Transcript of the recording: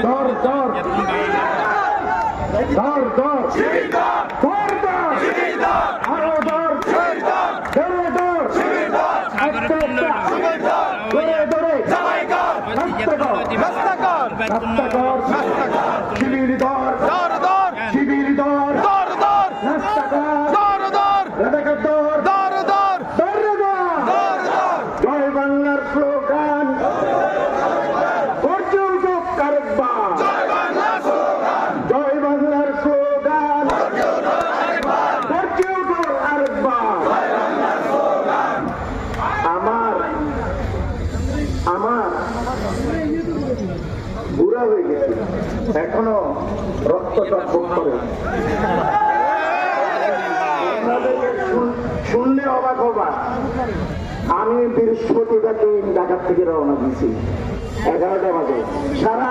ধর ধর ধর ধর ধর ধর আরো ধর ধরে ধর একটা একটা ধরে ধরে রাস্তা কর শিবির ধর শিবির ধর রাস্তা কর রাজাকার ধর জয় বাংলার স্লোগান গর্জে উঠুক কারবার জয় বাংলার স্লোগান গর্জে উঠুক আরেকবার আমার বুড়া হয়ে গেছে এখনো রক্ত টকবক করে শুনলে অবাক হবা আমি বৃহস্পতিবার দিন ঢাকা থেকে রওনা দিয়েছি 11টা বাজে সারা